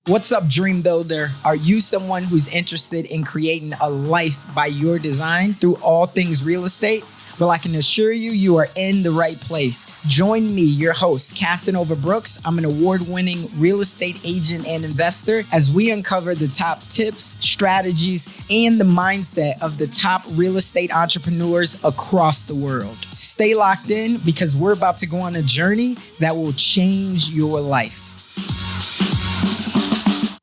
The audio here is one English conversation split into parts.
What's up, Dream Builder? Are you someone who's interested in creating a life by your design through all things real estate? Well, I can assure you, you are in the right place. Join me, your host, Casanova Brooks. I'm an award-winning real estate agent and investor as we uncover the top tips, strategies, and the mindset of the top real estate entrepreneurs across the world. Stay locked in because we're about to go on a journey that will change your life.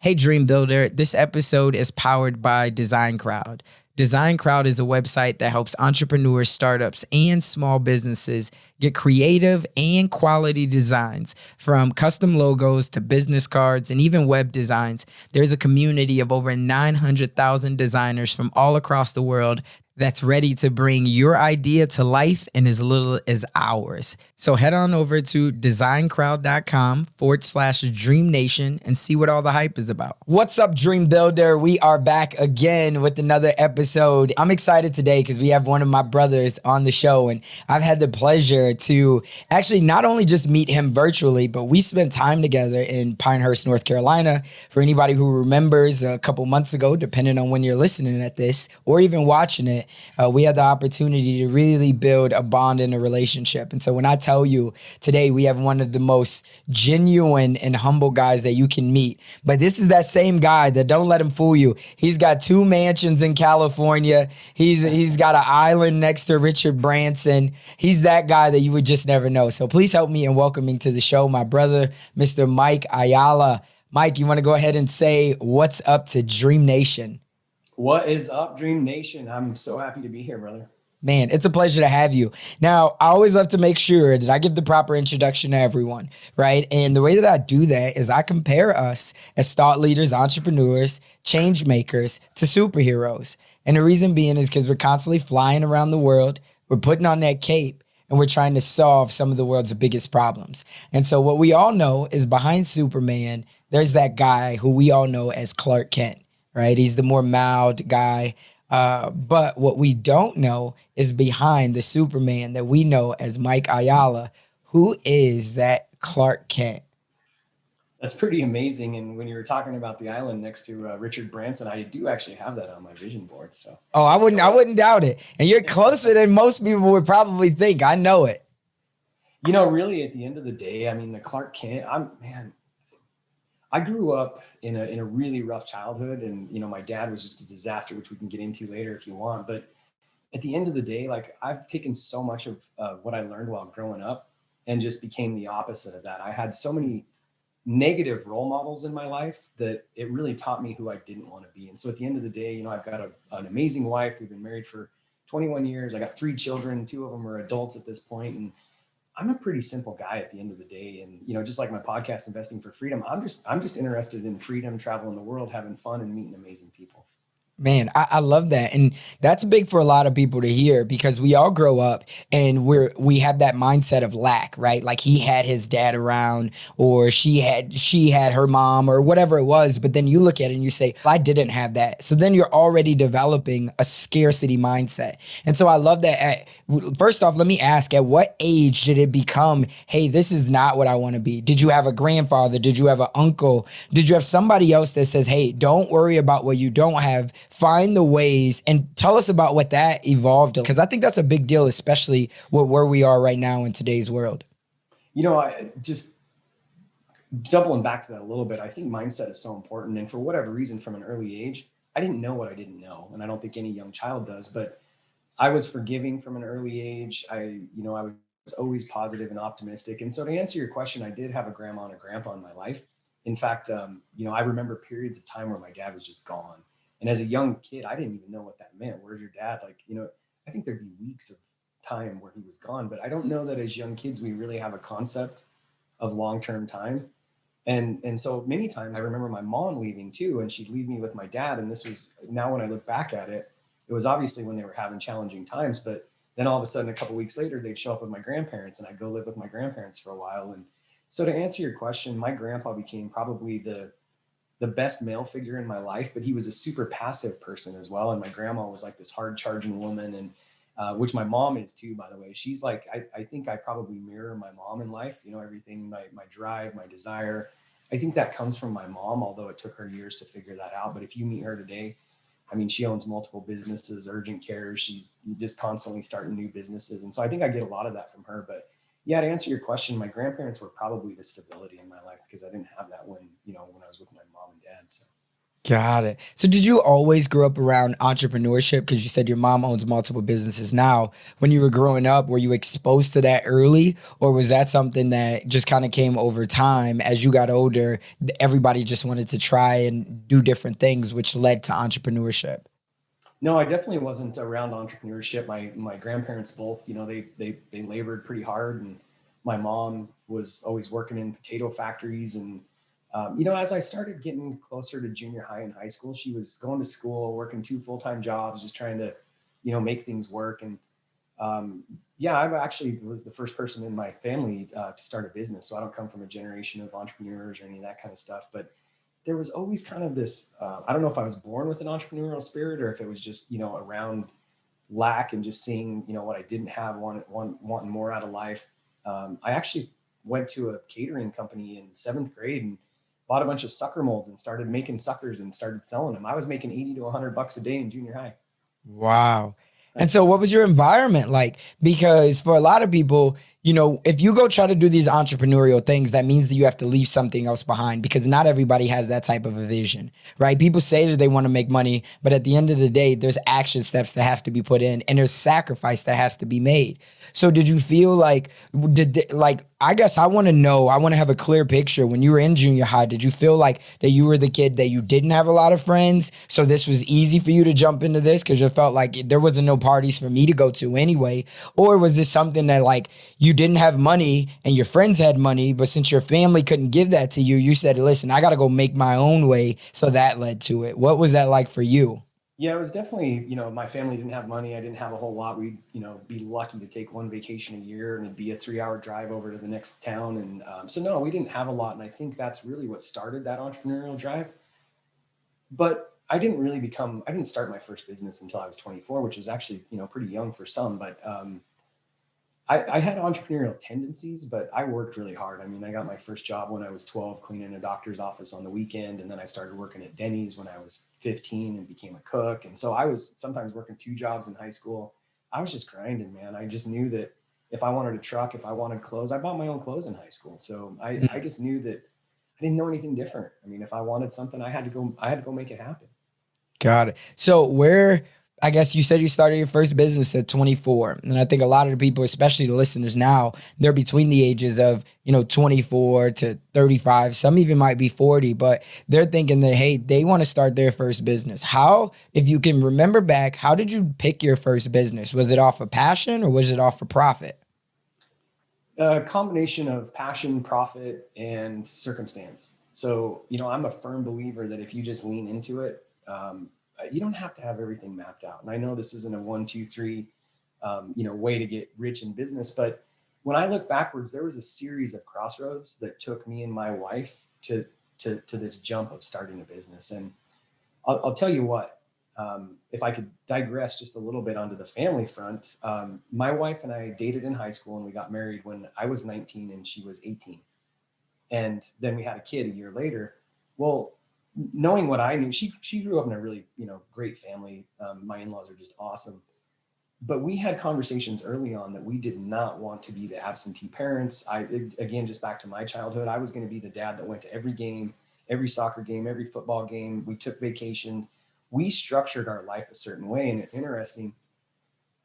Hey, Dream Builder. This episode is powered by Design Crowd. Design Crowd is a website that helps entrepreneurs, startups, and small businesses get creative and quality designs. From custom logos to business cards and even web designs, there's a community of over 900,000 designers from all across the world that's ready to bring your idea to life in as little as hours. So head on over to designcrowd.com/DreamNation and see what all the hype is about. What's up, Dream Builder? We are back again with another episode. I'm excited today because we have one of my brothers on the show, and I've had the pleasure to actually not only just meet him virtually, but we spent time together in Pinehurst, North Carolina. For anybody who remembers, a couple months ago, depending on when you're listening at this or even watching it, we had the opportunity to really build a bond and a relationship. And so when I tell you today, we have one of the most genuine and humble guys that you can meet. But this is that same guy that don't let him fool you. He's got 2 mansions in California. He's got an island next to Richard Branson. He's that guy that you would just never know. So please help me in welcoming to the show my brother, Mr. Mike Ayala. Mike, you want to go ahead and say what's up to Dream Nation? What is up, Dream Nation? I'm so happy to be here, brother. Man, it's a pleasure to have you. Now, I always love to make sure that I give the proper introduction to everyone, right? And the way that I do that is I compare us as thought leaders, entrepreneurs, change makers to superheroes. And the reason being is because we're constantly flying around the world. We're putting on that cape and we're trying to solve some of the world's biggest problems. And so what we all know is behind Superman, there's that guy who we all know as Clark Kent. Right? He's the more mild guy. But what we don't know is behind the Superman that we know as Mike Ayala. Who is that Clark Kent? That's pretty amazing. And when you were talking about the island next to Richard Branson, I do actually have that on my vision board. So I wouldn't doubt it. And you're closer than most people would probably think. I know it. You know, really at the end of the day, I mean, the Clark Kent, I grew up in a really rough childhood, and, you know, my dad was just a disaster, which we can get into later if you want. But at the end of the day, like, I've taken so much of what I learned while growing up and just became the opposite of that. I had so many negative role models in my life that it really taught me who I didn't want to be. And so at the end of the day, you know, I've got an amazing wife. We've been married for 21 years. I got 3 children. 2 of them are adults at this point. And I'm a pretty simple guy at the end of the day. And, you know, just like my podcast, Investing for Freedom, I'm just interested in freedom, traveling the world, having fun and meeting amazing people. Man, I love that. And that's big for a lot of people to hear because we all grow up and we have that mindset of lack, right? Like he had his dad around or she had her mom or whatever it was. But then you look at it and you say, I didn't have that. So then you're already developing a scarcity mindset. And so I love that. First off, let me ask, at what age did it become, hey, this is not what I want to be? Did you have a grandfather? Did you have an uncle? Did you have somebody else that says, hey, don't worry about what you don't have? Find the ways, and tell us about what that evolved, because I think that's a big deal, especially where we are right now in today's world. You know, I just doubling back to that a little bit, I think mindset is so important. And for whatever reason, from an early age, I didn't know what I didn't know. And I don't think any young child does, but I was forgiving from an early age. I was always positive and optimistic. And so to answer your question, I did have a grandma and a grandpa in my life. In fact, I remember periods of time where my dad was just gone. And as a young kid, I didn't even know what that meant. Where's your dad? Like, you know, I think there'd be weeks of time where he was gone, but I don't know that as young kids, we really have a concept of long-term time. And so many times I remember my mom leaving too, and she'd leave me with my dad. And this was, now when I look back at it, it was obviously when they were having challenging times, but then all of a sudden, a couple of weeks later, they'd show up with my grandparents and I'd go live with my grandparents for a while. And so to answer your question, my grandpa became probably the best male figure in my life, but he was a super passive person as well. And my grandma was like this hard charging woman, and which my mom is too, by the way. She's like, I think I probably mirror my mom in life, you know, everything, my drive, my desire. I think that comes from my mom, although it took her years to figure that out. But if you meet her today, I mean, she owns multiple businesses, urgent care. She's just constantly starting new businesses. And so I think I get a lot of that from her. But yeah, to answer your question, my grandparents were probably the stability in my life because I didn't have that when I was with my mom and dad. So. Got it. So did you always grow up around entrepreneurship? Because you said your mom owns multiple businesses now. When you were growing up, were you exposed to that early? Or was that something that just kind of came over time as you got older? Everybody just wanted to try and do different things, which led to entrepreneurship. No, I definitely wasn't around entrepreneurship. My grandparents both, they labored pretty hard, and my mom was always working in potato factories. And as I started getting closer to junior high and high school, she was going to school, working 2 full-time jobs, just trying to, make things work. And yeah, I actually was the first person in my family to start a business, so I don't come from a generation of entrepreneurs or any of that kind of stuff, but there was always kind of this, I don't know if I was born with an entrepreneurial spirit or if it was just, around lack and just seeing, what I didn't have, wanting more out of life. I actually went to a catering company in 7th grade and bought a bunch of sucker molds and started making suckers and started selling them. I was making 80 to $100 a day in junior high. Wow. And so what was your environment like? Because for a lot of people, if you go try to do these entrepreneurial things, that means that you have to leave something else behind because not everybody has that type of a vision, right? People say that they want to make money, but at the end of the day, there's action steps that have to be put in and there's sacrifice that has to be made. So did you feel like, I guess I want to know, I want to have a clear picture. When you were in junior high, did you feel like that you were the kid that you didn't have a lot of friends? So this was easy for you to jump into this because you felt like there wasn't no parties for me to go to anyway? Or was this something that like you didn't have money and your friends had money, but since your family couldn't give that to you, you said, listen, I got to go make my own way. So that led to it. What was that like for you? Yeah, it was definitely, my family didn't have money. I didn't have a whole lot. We'd, be lucky to take one vacation a year and it'd be a 3-hour drive over to the next town. And so, no, we didn't have a lot. And I think that's really what started that entrepreneurial drive. But I didn't start my first business until I was 24, which was actually, pretty young for some. But I had entrepreneurial tendencies, but I worked really hard. I mean, I got my first job when I was 12, cleaning a doctor's office on the weekend. And then I started working at Denny's when I was 15 and became a cook. And so I was sometimes working 2 jobs in high school. I was just grinding, man. I just knew that if I wanted a truck, if I wanted clothes, I bought my own clothes in high school. So I just knew that I didn't know anything different. I mean, if I wanted something, I had to go make it happen. Got it. So I guess you said you started your first business at 24. And I think a lot of the people, especially the listeners now, they're between the ages of, 24 to 35. Some even might be 40, but they're thinking that, hey, they want to start their first business. How, if you can remember back, how did you pick your first business? Was it off of passion or was it off of profit? A combination of passion, profit, and circumstance. So, I'm a firm believer that if you just lean into it, you don't have to have everything mapped out. And I know this isn't a 1, 2, 3, way to get rich in business. But when I look backwards, there was a series of crossroads that took me and my wife to this jump of starting a business. And I'll tell you what, if I could digress just a little bit onto the family front, my wife and I dated in high school and we got married when I was 19 and she was 18. And then we had a kid a year later. Well, knowing what I knew, she grew up in a really, great family. My in-laws are just awesome. But we had conversations early on that we did not want to be the absentee parents. Again, just back to my childhood, I was going to be the dad that went to every game, every soccer game, every football game. We took vacations. We structured our life a certain way. And it's interesting.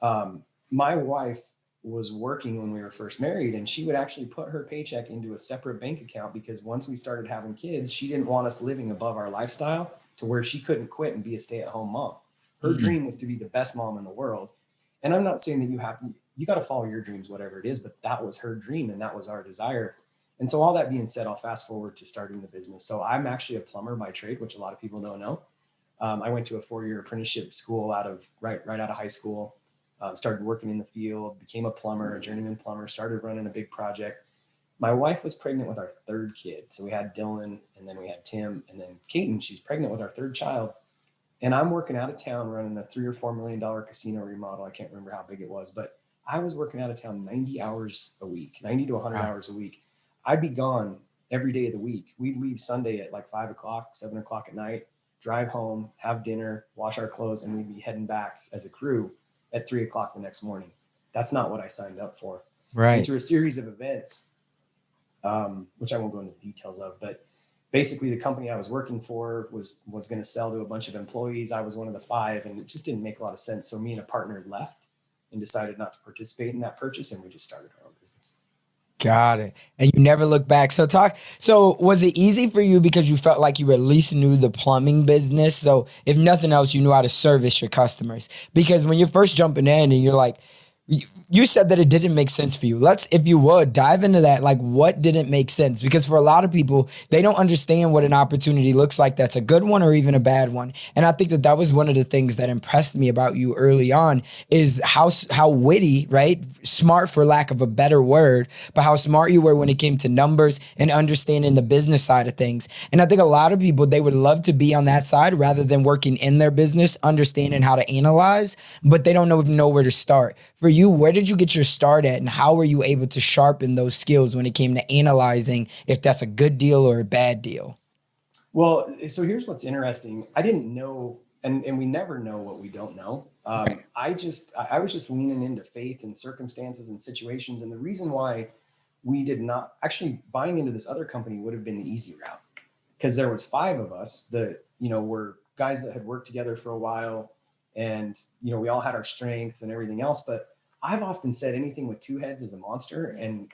My wife was working when we were first married, and she would actually put her paycheck into a separate bank account because once we started having kids, she didn't want us living above our lifestyle to where she couldn't quit and be a stay-at-home mom. Her dream was to be the best mom in the world. And I'm not saying that you got to follow your dreams, whatever it is, but that was her dream and that was our desire. And so all that being said, I'll fast forward to starting the business. So I'm actually a plumber by trade, which a lot of people don't know. I went to a 4-year apprenticeship school right out of high school. Started working in the field, became a plumber, a journeyman plumber, started running a big project. My wife was pregnant with our 3rd kid. So we had Dylan and then we had Tim and then Kaiten. She's pregnant with our 3rd child. And I'm working out of town running a $3 or $4 million casino remodel. I can't remember how big it was, but I was working out of town 90 hours a week, 90 to 100 hours a week. I'd be gone every day of the week. We'd leave Sunday at like 5 o'clock, 7 o'clock at night, drive home, have dinner, wash our clothes, and we'd be heading back as a crew at 3 o'clock the next morning. That's not what I signed up for. Right. And through a series of events, which I won't go into the details of, but basically the company I was working for was going to sell to a bunch of employees. I was one of the 5, and it just didn't make a lot of sense. So me and a partner left and decided not to participate in that purchase, and we just started our own business. Got it. And you never look back. So was it easy for you because you felt like you at least knew the plumbing business? So if nothing else, you knew how to service your customers. Because when you're first jumping in and you're like, you said that it didn't make sense for you. Let's, if you would, dive into that. Like, what didn't make sense? Because for a lot of people, they don't understand what an opportunity looks like that's a good one or even a bad one. And I think that was one of the things that impressed me about you early on is how witty, right? Smart, for lack of a better word, but how smart you were when it came to numbers and understanding the business side of things. And I think a lot of people, they would love to be on that side rather than working in their business, understanding how to analyze, but they don't know where to start. For you, where did you get your start at, and how were you able to sharpen those skills when it came to analyzing if that's a good deal or a bad deal? Well, so here's what's interesting. I didn't know, and we never know what we don't know. Right. I was just leaning into faith and circumstances and situations. And the reason why we did not actually buying into this other company would have been the easy route, because there was 5 of us that, were guys that had worked together for a while, and, we all had our strengths and everything else. But I've often said anything with 2 heads is a monster. And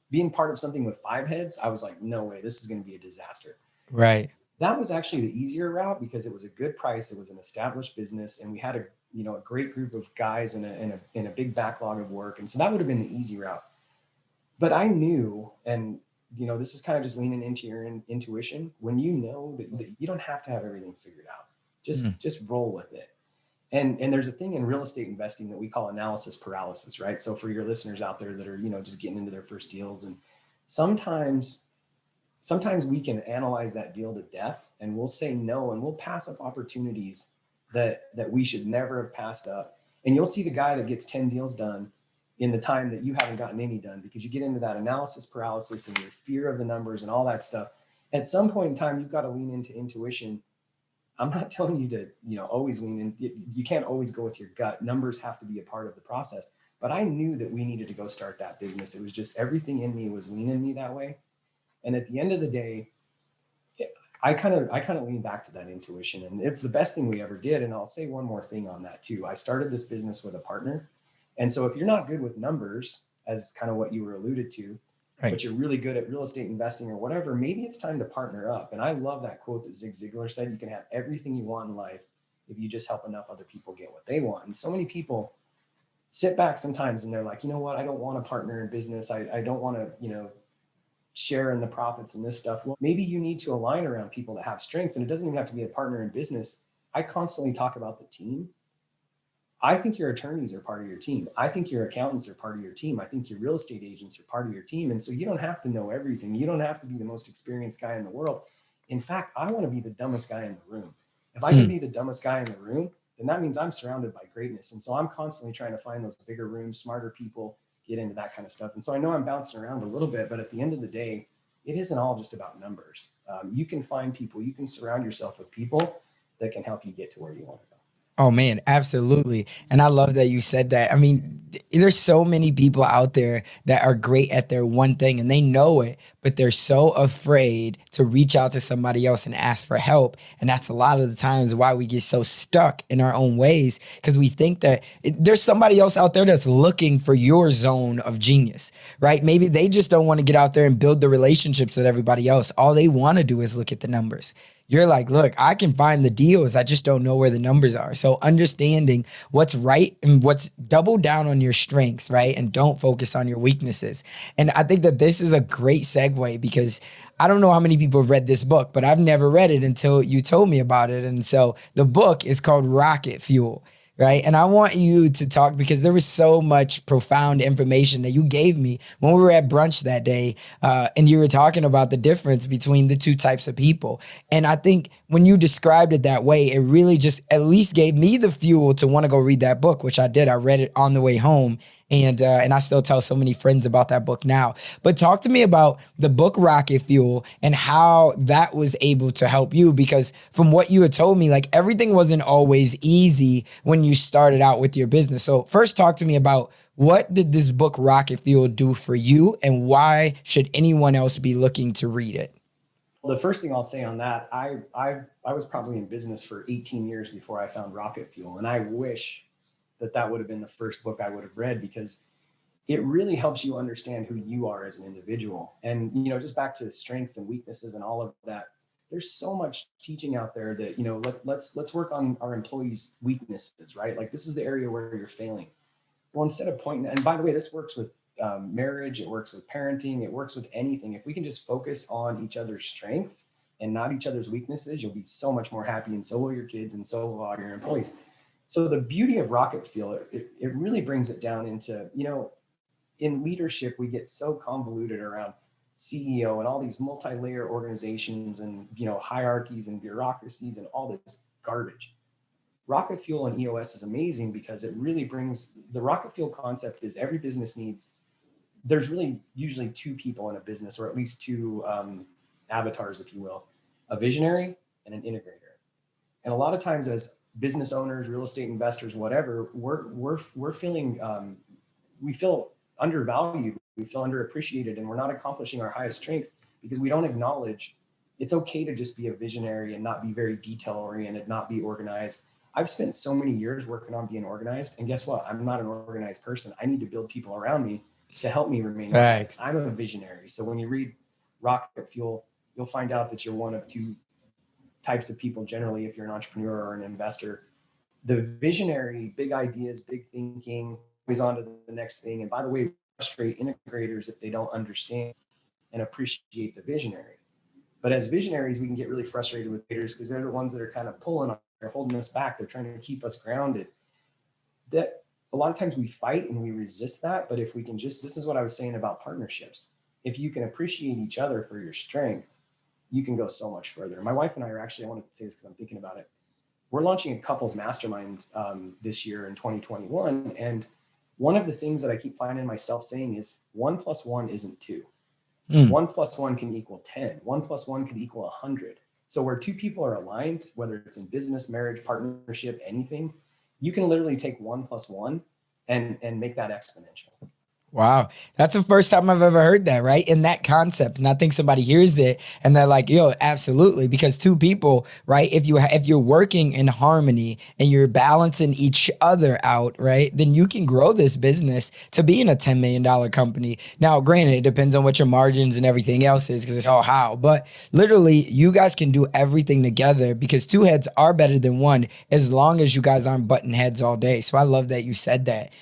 being part of something with 5 heads, I was like, no way, this is going to be a disaster. Right. That was actually the easier route because it was a good price. It was an established business, and we had a great group of guys and a big backlog of work. And so that would have been the easy route. But I knew, and this is kind of just leaning into your intuition. When you know that you don't have to have everything figured out, just roll with it. And there's a thing in real estate investing that we call analysis paralysis, right? So for your listeners out there that are, just getting into their first deals, and sometimes we can analyze that deal to death, and we'll say no, and we'll pass up opportunities that we should never have passed up. And you'll see the guy that gets 10 deals done in the time that you haven't gotten any done, because you get into that analysis paralysis and your fear of the numbers and all that stuff. At some point in time, you've got to lean into intuition. I'm not telling you to, always lean in. You can't always go with your gut. Numbers have to be a part of the process. But I knew that we needed to go start that business. It was just everything in me was leaning me that way. And at the end of the day, I kind of lean back to that intuition, and it's the best thing we ever did. And I'll say one more thing on that too. I started this business with a partner. And so if you're not good with numbers, as kind of what you were alluded to, right, but you're really good at real estate investing or whatever, maybe it's time to partner up. And I love that quote that Zig Ziglar said: you can have everything you want in life if you just help enough other people get what they want. And so many people sit back sometimes and they're like, you know what, I don't want to partner in business. I don't want to, share in the profits and this stuff. Well, maybe you need to align around people that have strengths, and it doesn't even have to be a partner in business. I constantly talk about the team. I think your attorneys are part of your team. I think your accountants are part of your team. I think your real estate agents are part of your team. And so you don't have to know everything. You don't have to be the most experienced guy in the world. In fact, I want to be the dumbest guy in the room. If I can be the dumbest guy in the room, then that means I'm surrounded by greatness. And so I'm constantly trying to find those bigger rooms, smarter people, get into that kind of stuff. And so I know I'm bouncing around a little bit, but at the end of the day, it isn't all just about numbers. You can find people, you can surround yourself with people that can help you get to where you want to go. Oh man, absolutely. And I love that you said that. I mean, there's so many people out there that are great at their one thing and they know it, but they're so afraid to reach out to somebody else and ask for help. And that's a lot of the times why we get so stuck in our own ways, because we think that there's somebody else out there that's looking for your zone of genius, right? Maybe they just don't want to get out there and build the relationships with everybody else. All they want to do is look at the numbers. You're like, look, I can find the deals. I just don't know where the numbers are. So understanding what's right and what's double down on your strengths, right? And don't focus on your weaknesses. And I think that this is a great segue, because I don't know how many people have read this book, but I've never read it until you told me about it. And so the book is called Rocket Fuel. Right. And I want you to talk, because there was so much profound information that you gave me when we were at brunch that day. And you were talking about the difference between the two types of people. And I think when you described it that way, it really just at least gave me the fuel to want to go read that book, which I did. I read it on the way home. And I still tell so many friends about that book now. But talk to me about the book Rocket Fuel and how that was able to help you, because from what you had told me, like everything wasn't always easy when you started out with your business. So first talk to me about what did this book Rocket Fuel do for you, and why should anyone else be looking to read it? Well, the first thing I'll say on that, I was probably in business for 18 years before I found Rocket Fuel. And I wish that would have been the first book I would have read, because it really helps you understand who you are as an individual. And, just back to strengths and weaknesses and all of that, there's so much teaching out there that, let's work on our employees' weaknesses, right? Like, this is the area where you're failing. Well, instead of pointing, and by the way, this works with marriage, it works with parenting, it works with anything. If we can just focus on each other's strengths and not each other's weaknesses, you'll be so much more happy, and so will your kids, and so will all your employees. So the beauty of Rocket Fuel, it really brings it down into, in leadership, we get so convoluted around CEO and all these multi-layer organizations and, hierarchies and bureaucracies and all this garbage. Rocket Fuel and EOS is amazing because it really brings, the Rocket Fuel concept is every business needs, there's really usually two people in a business, or at least two avatars, if you will, a visionary and an integrator. And a lot of times as business owners, real estate investors, whatever, we're feeling, we feel undervalued, we feel underappreciated, and we're not accomplishing our highest strengths because we don't acknowledge it's okay to just be a visionary and not be very detail oriented, not be organized. I've spent so many years working on being organized, and guess what? I'm not an organized person. I need to build people around me to help me remain organized. I'm a visionary. So when you read Rocket Fuel, you'll find out that you're one of two types of people generally, if you're an entrepreneur or an investor. The visionary, big ideas, big thinking, always on to the next thing. And by the way, frustrate integrators if they don't understand and appreciate the visionary. But as visionaries, we can get really frustrated with leaders because they're the ones that are kind of pulling, they're holding us back. They're trying to keep us grounded. That a lot of times we fight and we resist that. But if we can just, this is what I was saying about partnerships. If you can appreciate each other for your strengths, you can go so much further. My wife and I are actually, I want to say this because I'm thinking about it. We're launching a couples mastermind this year in 2021. And one of the things that I keep finding myself saying is 1 + 1 isn't 2. 1 + 1 can equal 10. 1 + 1 could equal 100. So where two people are aligned, whether it's in business, marriage, partnership, anything, you can literally take 1 + 1 and make that exponential. Wow. That's the first time I've ever heard that, right? In that concept. And I think somebody hears it and they're like, yo, absolutely. Because two people, right? If you're working in harmony and you're balancing each other out, right? Then you can grow this business to be in a $10 million company. Now, granted, it depends on what your margins and everything else is because it's all how. But literally, you guys can do everything together because two heads are better than one as long as you guys aren't butting heads all day. So I love that you said that.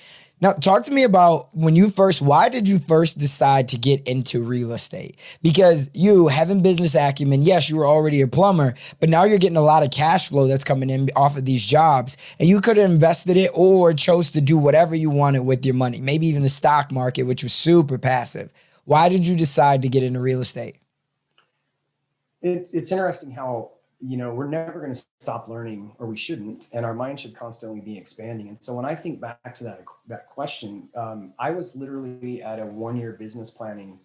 Now, talk to me about why did you first decide to get into real estate? Because you having business acumen, yes, you were already a plumber, but now you're getting a lot of cash flow that's coming in off of these jobs, and you could have invested it or chose to do whatever you wanted with your money, maybe even the stock market, which was super passive. Why did you decide to get into real estate? It's interesting how, we're never going to stop learning, or we shouldn't, and our mind should constantly be expanding. And so when I think back to that question, I was literally at a 1-year business planning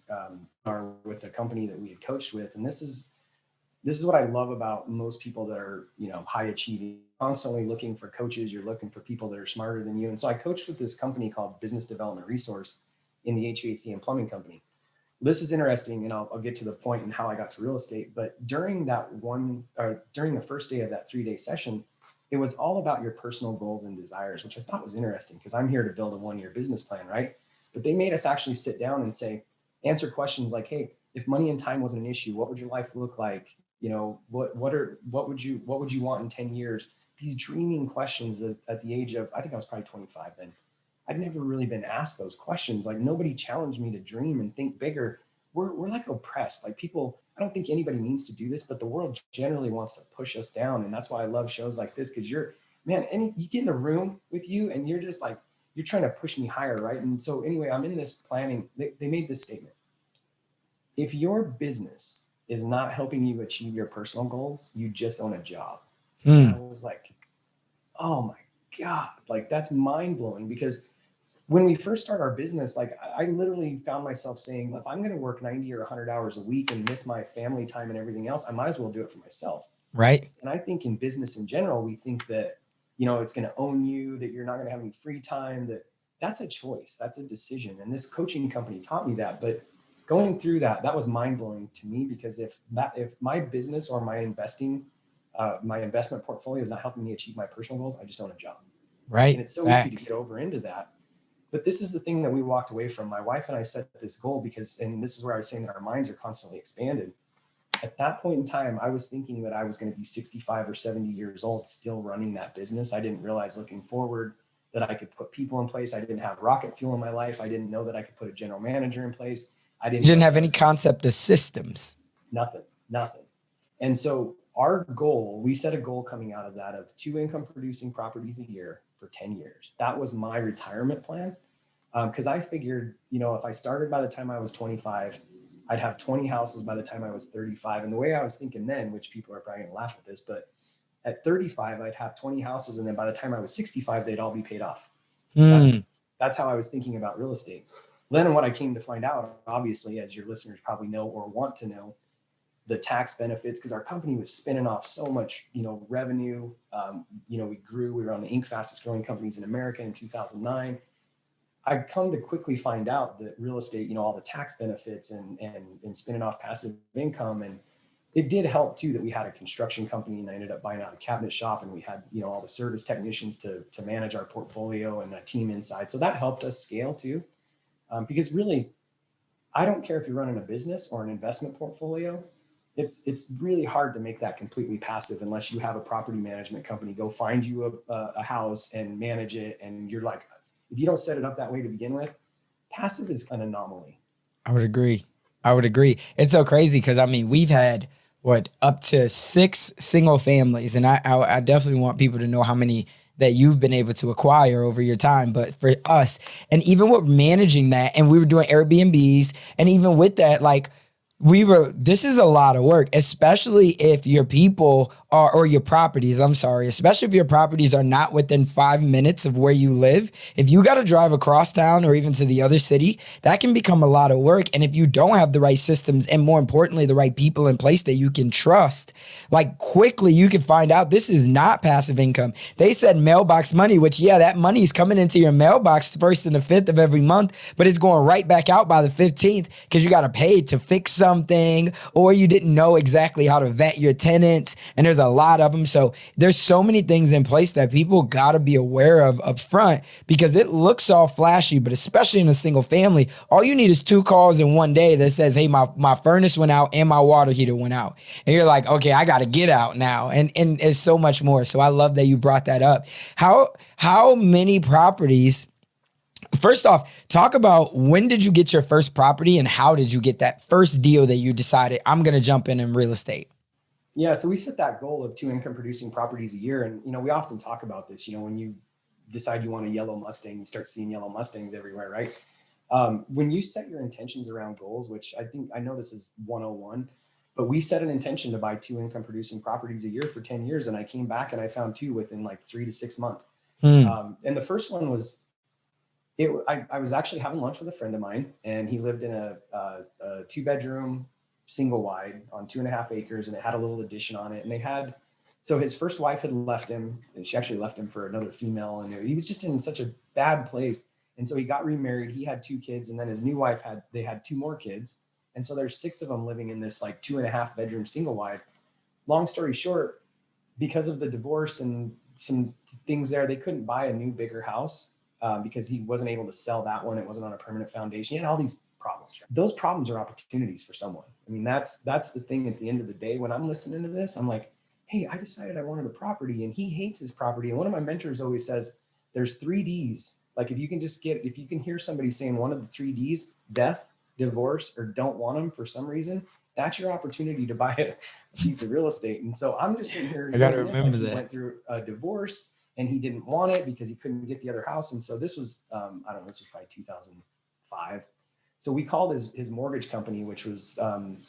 with a company that we had coached with. And this is what I love about most people that are, high achieving, constantly looking for coaches. You're looking for people that are smarter than you. And so I coached with this company called Business Development Resource in the HVAC and plumbing company. This is interesting, and I'll get to the point in how I got to real estate. But during the first day of that 3-day session, it was all about your personal goals and desires, which I thought was interesting because I'm here to build a 1-year business plan, right? But they made us actually sit down and answer questions like, hey, if money and time wasn't an issue, what would your life look like? What would you want in 10 years? These dreaming questions at the age of, I think I was probably 25 then. I'd never really been asked those questions. Like, nobody challenged me to dream and think bigger. We're like oppressed. Like, people, I don't think anybody means to do this, but the world generally wants to push us down. And that's why I love shows like this, because you get in a room with you and you're just like, you're trying to push me higher, right? And so anyway, I'm in this planning. They made this statement. If your business is not helping you achieve your personal goals, you just own a job. And I was like, oh my God, like, that's mind blowing, because when we first started our business, like I literally found myself saying, if I'm going to work 90 or 100 hours a week and miss my family time and everything else, I might as well do it for myself. Right. And I think in business in general, we think that, it's going to own you, that you're not going to have any free time, that's a choice. That's a decision. And this coaching company taught me that. But going through that was mind blowing to me, because if my business or my investment portfolio is not helping me achieve my personal goals, I just don't have a job. Right. And it's so easy to get over into that. But this is the thing that we walked away from. My wife and I set this goal because, and this is where I was saying that our minds are constantly expanded. At that point in time, I was thinking that I was going to be 65 or 70 years old, still running that business. I didn't realize looking forward that I could put people in place. I didn't have rocket fuel in my life. I didn't know that I could put a general manager in place. You didn't have any concept of systems. Nothing. And so our goal, we set a goal coming out of that of 2 income producing properties a year for 10 years. That was my retirement plan. Because I figured, if I started by the time I was 25, I'd have 20 houses by the time I was 35. And the way I was thinking then, which people are probably going to laugh at this, but at 35, I'd have 20 houses. And then by the time I was 65, they'd all be paid off. That's how I was thinking about real estate. Then what I came to find out, obviously, as your listeners probably know or want to know, the tax benefits, because our company was spinning off so much, revenue. We grew. We were on the Inc. fastest growing companies in America in 2009. I come to quickly find out that real estate, all the tax benefits and spinning off passive income. And it did help too that we had a construction company, and I ended up buying out a cabinet shop, and we had, all the service technicians to manage our portfolio and a team inside. So that helped us scale too. Because really, I don't care if you're running a business or an investment portfolio. It's really hard to make that completely passive unless you have a property management company go find you a house and manage it. And you're like, if you don't set it up that way to begin with, passive is an anomaly. I would agree. It's so crazy because, we've had up to 6 single families. And I definitely want people to know how many that you've been able to acquire over your time. But for us, and even with managing that, and we were doing Airbnbs, and even with that, this is a lot of work, especially if your people are, or your properties, especially if your properties are not within 5 minutes of where you live. If you got to drive across town or even to the other city, that can become a lot of work. And if you don't have the right systems, and more importantly, the right people in place that you can trust, quickly you can find out this is not passive income. They said mailbox money, which, that money is coming into your mailbox the 1st and the 5th of every month, but it's going right back out by the 15th because you got to pay to fix something, or you didn't know exactly how to vet your tenants. And there's a lot of them. So there's so many things in place that people got to be aware of up front, because it looks all flashy, but especially in a single family, all you need is 2 calls in one day that says, hey, my furnace went out and my water heater went out. And you're like, okay, I got to get out now. And it's so much more. So I love that you brought that up. How many properties? First off, talk about when did you get your first property, and how did you get that first deal that you decided I'm going to jump in real estate? Yeah. So we set that goal of 2 income producing properties a year. And, we often talk about this, when you decide you want a yellow Mustang, you start seeing yellow Mustangs everywhere, right? When you set your intentions around goals, which I know this is 101, but we set an intention to buy 2 income producing properties a year for 10 years. And I came back and I found 2 within 3 to 6 months. And the first one was, I was actually having lunch with a friend of mine, and he lived in a 2-bedroom single wide on 2.5 acres, and it had a little addition on it. And so his first wife had left him, and she actually left him for another female, and he was just in such a bad place. And so he got remarried. He had 2 kids, and then his new wife had 2 more kids. And so there's 6 of them living in this 2.5 bedroom single wide. Long story short, because of the divorce and some things there, they couldn't buy a new, bigger house. Because he wasn't able to sell that one. It wasn't on a permanent foundation. He had all these problems. Those problems are opportunities for someone. That's the thing at the end of the day. When I'm listening to this, I'm like, hey, I decided I wanted a property, and he hates his property. And one of my mentors always says, there's 3 Ds. If you can hear somebody saying one of the 3 Ds, death, divorce, or don't want them for some reason, that's your opportunity to buy a piece of real estate. And so I'm just sitting here. I got to remember that. He went through a divorce, and he didn't want it because he couldn't get the other house. And so this was, this was probably 2005. So we called his mortgage company, which was,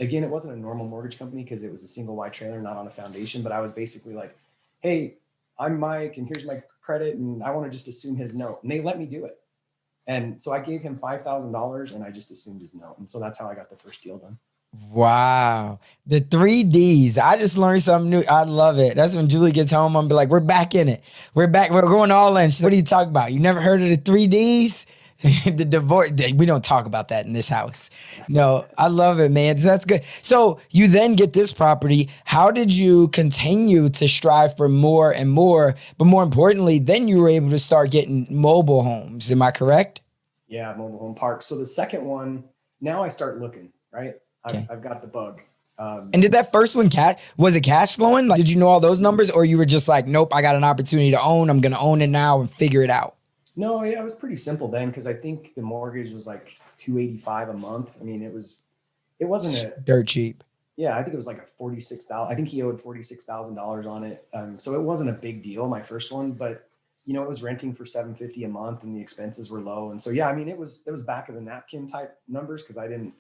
again, it wasn't a normal mortgage company because it was a single wide trailer, not on a foundation. But I was basically like, hey, I'm Mike, and here's my credit, and I want to just assume his note. And they let me do it. And so I gave him $5,000 and I just assumed his note. And so that's how I got the first deal done. Wow. The 3Ds. I just learned something new. I love it. That's when Julie gets home, I'm gonna be like, we're back in it. We're back. We're going all in. She's, what are you talking about? You never heard of the 3Ds? The divorce. We don't talk about that in this house. No, I love it, man. So that's good. So you then get this property. How did you continue to strive for more and more? But more importantly, then you were able to start getting mobile homes. Am I correct? Yeah, mobile home park. So the second one, now I start looking, right? Okay. I've got the bug. And did that first one was it cash flowing? Like, did you know all those numbers, or you were just like, nope, I got an opportunity to own. I'm going to own it now and figure it out? No, yeah, it was pretty simple then because I think the mortgage was like $285 a month. I mean, it wasn't dirt cheap. Yeah, I think it was like a 46,000. I think he owed $46,000 on it. So it wasn't a big deal, my first one, but it was renting for $750 a month and the expenses were low. And so, yeah, I mean, it was back of the napkin type numbers because I didn't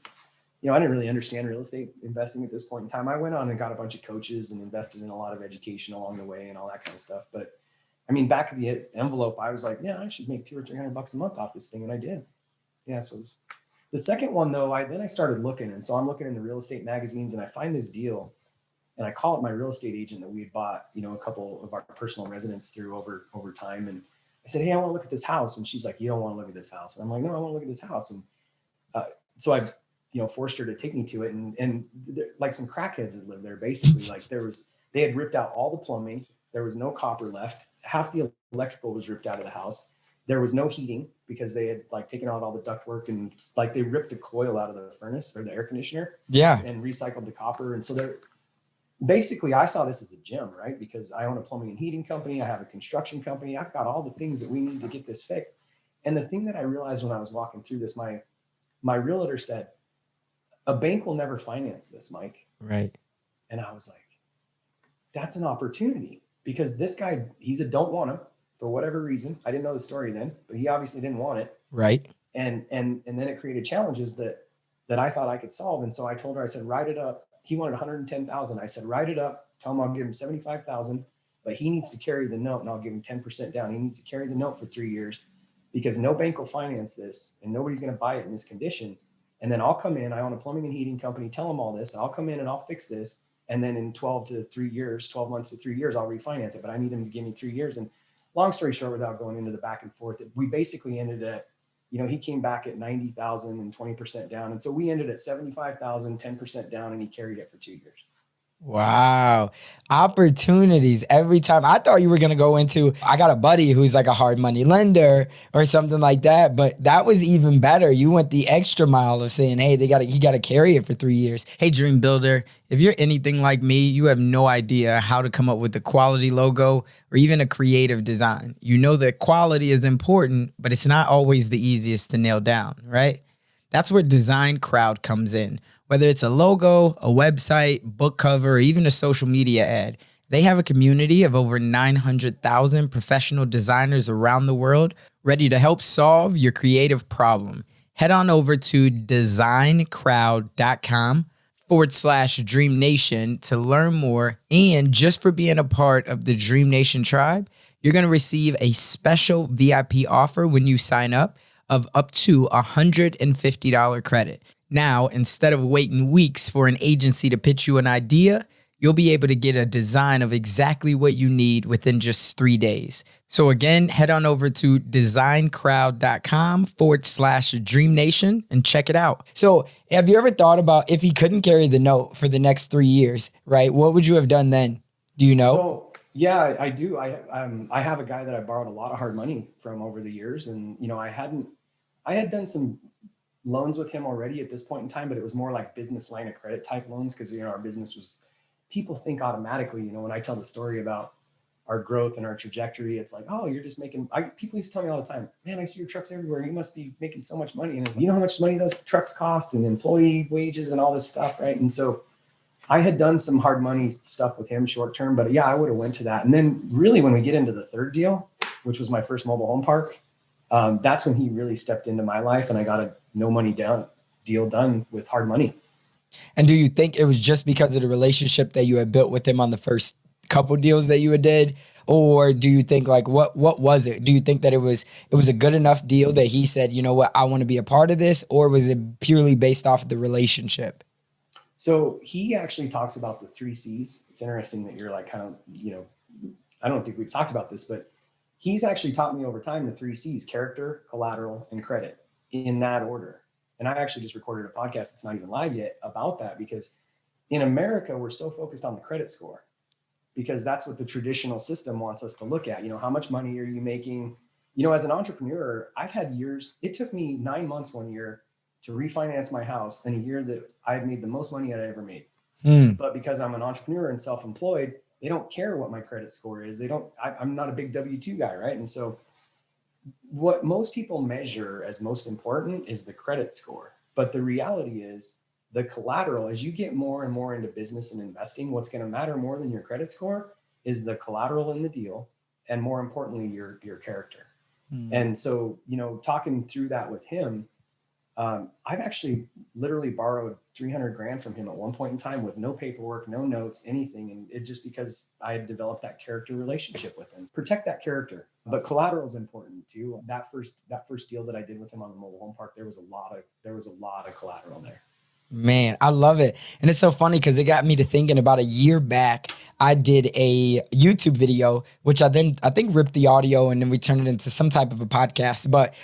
really understand real estate investing at this point in time. I went on and got a bunch of coaches and invested in a lot of education along the way and all that kind of stuff. But I mean, back of the envelope, I was like, yeah, I should make $200 or $300 a month off this thing. And I did. Yeah. So it was the second one though, I started looking. And so I'm looking in the real estate magazines and I find this deal and I call it my real estate agent that we had bought, a couple of our personal residents through over time. And I said, hey, I want to look at this house. And she's like, you don't want to look at this house. And I'm like, no, I want to look at this house. And so I forced her to take me to it. And like some crackheads that lived there, basically, like they had ripped out all the plumbing. There was no copper left. Half the electrical was ripped out of the house. There was no heating because they had like taken out all the ductwork and like they ripped the coil out of the furnace or the air conditioner. Yeah. And recycled the copper. And so basically I saw this as a gem, right? Because I own a plumbing and heating company. I have a construction company. I've got all the things that we need to get this fixed. And the thing that I realized when I was walking through this, my realtor said, a bank will never finance this, Mike. Right. And I was like, that's an opportunity because this guy, he's a don't want to for whatever reason. I didn't know the story then, but he obviously didn't want it. Right. And then it created challenges that I thought I could solve. And so I told her, I said, write it up. He wanted 110,000. I said, write it up. Tell him I'll give him 75,000, but he needs to carry the note and I'll give him 10% down. He needs to carry the note for 3 years because no bank will finance this and nobody's going to buy it in this condition. And then I'll come in, I own a plumbing and heating company, tell them all this. I'll come in and I'll fix this. And then in 12 months to 3 years, I'll refinance it. But I need him to give me 3 years. And long story short, without going into the back and forth, we basically ended at, he came back at 90,000 and 20% down. And so we ended at 75,000, 10% down, and he carried it for 2 years. Wow. Opportunities every time. I thought you were going to go into, I got a buddy who's like a hard money lender or something like that, but that was even better. You went the extra mile of saying, hey, he got to carry it for 3 years. Hey, Dream Builder, if you're anything like me, you have no idea how to come up with a quality logo or even a creative design. You know that quality is important, but it's not always the easiest to nail down, right? That's where Design Crowd comes in. Whether it's a logo, a website, book cover, or even a social media ad, they have a community of over 900,000 professional designers around the world ready to help solve your creative problem. Head on over to designcrowd.com/DreamNation to learn more. And just for being a part of the DreamNation tribe, you're going to receive a special VIP offer when you sign up of up to $150 credit. Now, instead of waiting weeks for an agency to pitch you an idea, you'll be able to get a design of exactly what you need within just 3 days. So again, head on over to designcrowd.com/DreamNation and check it out. So have you ever thought about if he couldn't carry the note for the next 3 years, right? What would you have done then? Do you know? So, yeah, I do. I have a guy that I borrowed a lot of hard money from over the years. And, I had done some loans with him already at this point in time, but it was more like business line of credit type loans because our business was, people think automatically, when I tell the story about our growth and our trajectory, it's like, oh, you're just making, people used to tell me all the time, man, I see your trucks everywhere, you must be making so much money. And it's, how much money those trucks cost and employee wages and all this stuff, right? And so I had done some hard money stuff with him short term, but yeah, I would have went to that. And then really when we get into the third deal, which was my first mobile home park, that's when he really stepped into my life and I got a no money down deal done with hard money. And do you think it was just because of the relationship that you had built with him on the first couple deals that you did? Or do you think like what was it? Do you think that it was a good enough deal that he said, you know what, I want to be a part of this, or was it purely based off of the relationship? So he actually talks about the 3 C's. It's interesting that you're like kind of, I don't think we've talked about this, but he's actually taught me over time the 3 C's: character, collateral, and credit, in that order. And I actually just recorded a podcast that's not even live yet about that, because in America, we're so focused on the credit score because that's what the traditional system wants us to look at. How much money are you making? As an entrepreneur, I've had years, it took me 9 months one year to refinance my house in a year that I had made the most money I'd ever made. But because I'm an entrepreneur and self-employed, they don't care what my credit score is. I'm not a big W-2 guy, right? And so what most people measure as most important is the credit score. But the reality is the collateral, as you get more and more into business and investing, what's going to matter more than your credit score is the collateral in the deal. And more importantly, your character. And so, talking through that with him, I've actually literally borrowed 300 grand from him at one point in time with no paperwork, no notes, anything. And it just because I had developed that character relationship with him. Protect that character. But collateral is important too. That first deal that I did with him on the mobile home park, there was a lot of collateral there. Man, I love it. And it's so funny because it got me to thinking about a year back. I did a YouTube video, which I think ripped the audio and then we turned it into some type of a podcast. But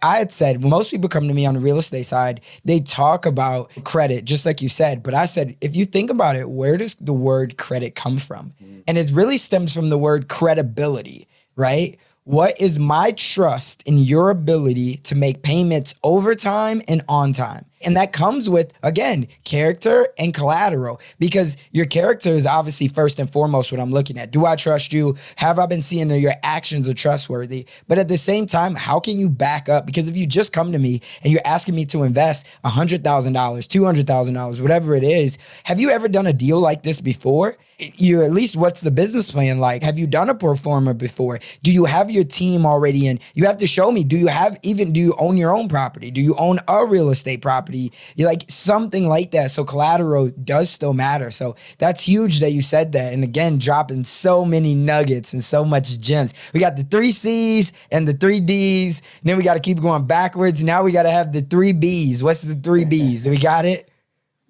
I had said, when most people come to me on the real estate side, they talk about credit, just like you said. But I said, if you think about it, where does the word credit come from? And it really stems from the word credibility, right? What is my trust in your ability to make payments over time and on time? And that comes with, again, character and collateral, because your character is obviously first and foremost what I'm looking at. Do I trust you? Have I been seeing that your actions are trustworthy? But at the same time, how can you back up? Because if you just come to me and you're asking me to invest $100,000, $200,000, whatever it is, have you ever done a deal like this before? At least what's the business plan like? Have you done a pro forma before? Do you have your team already in? You have to show me, do you own your own property? Do you own a real estate property? You're like something like that. So collateral does still matter. So that's huge that you said that. And again, dropping so many nuggets and so much gems. We got the 3 C's and the 3 D's. And then we got to keep going backwards. Now we got to have the 3 B's. What's the 3 B's? We got it?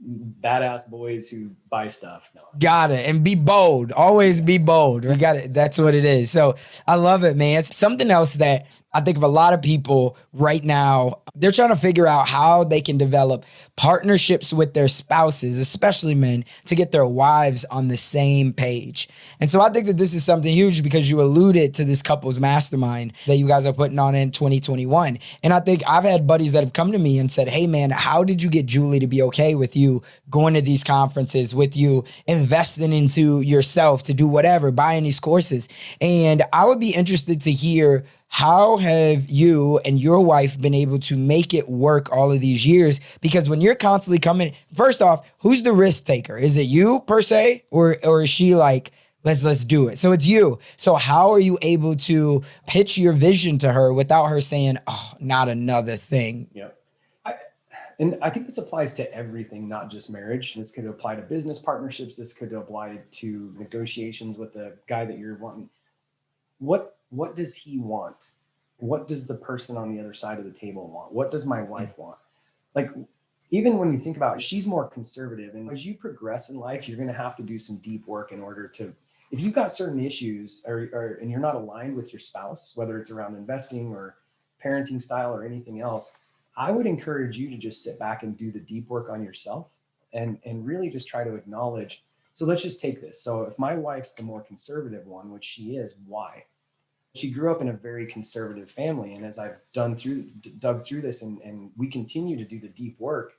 Badass boys who buy stuff. No. Got it. And be bold. Always be bold. We got it. That's what it is. So I love it, man. It's something else that I think of a lot of people right now. They're trying to figure out how they can develop partnerships with their spouses, especially men, to get their wives on the same page. And so I think that this is something huge because you alluded to this couples mastermind that you guys are putting on in 2021. And I think I've had buddies that have come to me and said, hey, man, how did you get Julie to be okay with you going to these conferences, with you investing into yourself to do whatever, buying these courses? And I would be interested to hear, how have you and your wife been able to make it work all of these years? Because when you're constantly coming, first off, who's the risk taker? Is it you per se, or is she like, let's do it? So it's you. So how are you able to pitch your vision to her without her saying, oh, not another thing? Yeah. And I think this applies to everything, not just marriage. This could apply to business partnerships. This could apply to negotiations with the guy that you're wanting. What does he want? What does the person on the other side of the table want? What does my wife want? Like, even when you think about it, she's more conservative. And as you progress in life, you're going to have to do some deep work in order to, if you've got certain issues and you're not aligned with your spouse, whether it's around investing or parenting style or anything else, I would encourage you to just sit back and do the deep work on yourself and really just try to acknowledge. So let's just take this. So if my wife's the more conservative one, which she is, why? She grew up in a very conservative family. And as I've dug through this and we continue to do the deep work,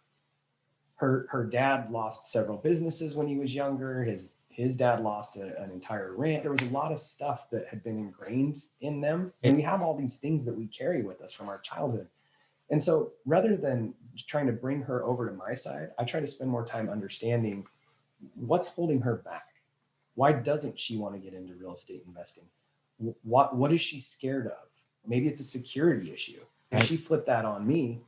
her dad lost several businesses when he was younger. His dad lost an entire ranch. There was a lot of stuff that had been ingrained in them. And we have all these things that we carry with us from our childhood. And so rather than trying to bring her over to my side, I try to spend more time understanding what's holding her back. Why doesn't she want to get into real estate investing? What is she scared of? Maybe it's a security issue. If she flipped that on me,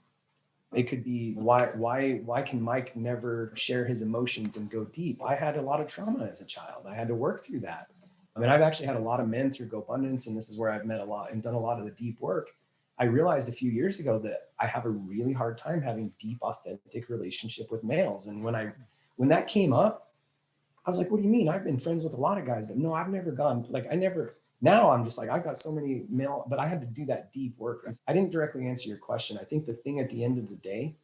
It could be why can Mike never share his emotions and go deep? I had a lot of trauma as a child. I had to work through that. I mean, I've actually had a lot of men through GoBundance, and this is where I've met a lot and done a lot of the deep work. I realized a few years ago that I have a really hard time having deep, authentic relationship with males. And when that came up, I was like, what do you mean? I've been friends with a lot of guys, but no, I've never gone, now I'm just like, I've got so many male, but I had to do that deep work. I didn't directly answer your question. I think the thing at the end of the day,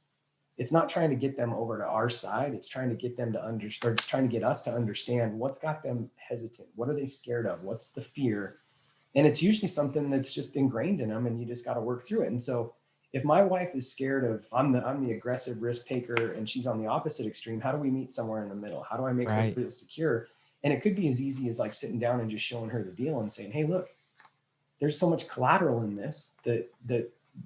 it's not trying to get them over to our side. It's trying to get them to understand, it's trying to get us to understand what's got them hesitant. What are they scared of? What's the fear? And it's usually something that's just ingrained in them, and you just got to work through it. And so if my wife is scared of, I'm the aggressive risk taker and she's on the opposite extreme, how do we meet somewhere in the middle? How do I make her feel secure? And it could be as easy as like sitting down and just showing her the deal and saying, hey, look, there's so much collateral in this that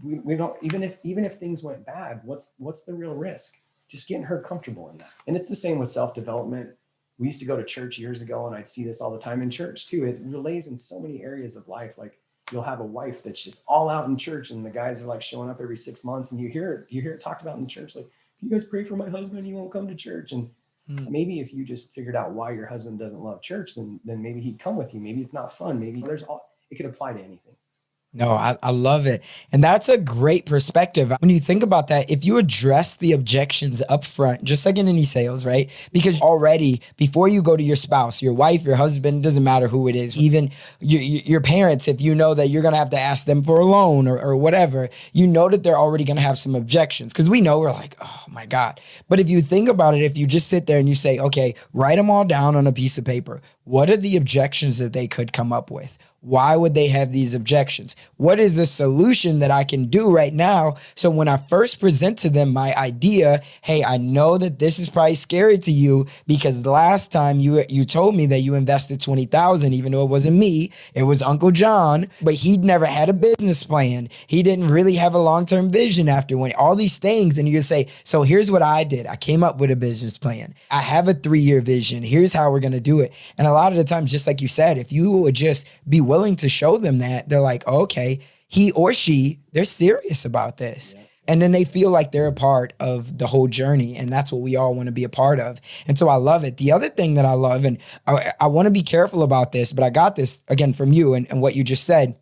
we don't, even if things went bad, what's the real risk? Just getting her comfortable in that. And it's the same with self-development. We used to go to church years ago, and I'd see this all the time in church too. It relays in so many areas of life. Like you'll have a wife that's just all out in church, and the guys are like showing up every 6 months, and you hear it talked about in the church, like, can you guys pray for my husband? He won't come to church. And so maybe if you just figured out why your husband doesn't love church, then maybe he'd come with you. Maybe it's not fun. Maybe it could apply to anything. No, I love it. And that's a great perspective. When you think about that, if you address the objections up front, just like in any sales, right? Because already before you go to your spouse, your wife, your husband, doesn't matter who it is, even your parents, if you know that you're going to have to ask them for a loan or whatever, you know that they're already going to have some objections, because we know, we're like, oh my God. But if you think about it, if you just sit there and you say, okay, write them all down on a piece of paper. What are the objections that they could come up with? Why would they have these objections? What is the solution that I can do right now? So when I first present to them my idea, hey, I know that this is probably scary to you because the last time you told me that you invested $20,000, even though it wasn't me, it was Uncle John, but he'd never had a business plan. He didn't really have a long-term vision after when all these things. And you say, so here's what I did. I came up with a business plan. I have a 3-year vision. Here's how we're going to do it. And a lot of the times, just like you said, if you would just be willing to show them that, they're like, okay, he or she, they're serious about this. Yeah. And then they feel like they're a part of the whole journey. And that's what we all want to be a part of. And so I love it. The other thing that I love, and I want to be careful about this, but I got this again from you and what you just said,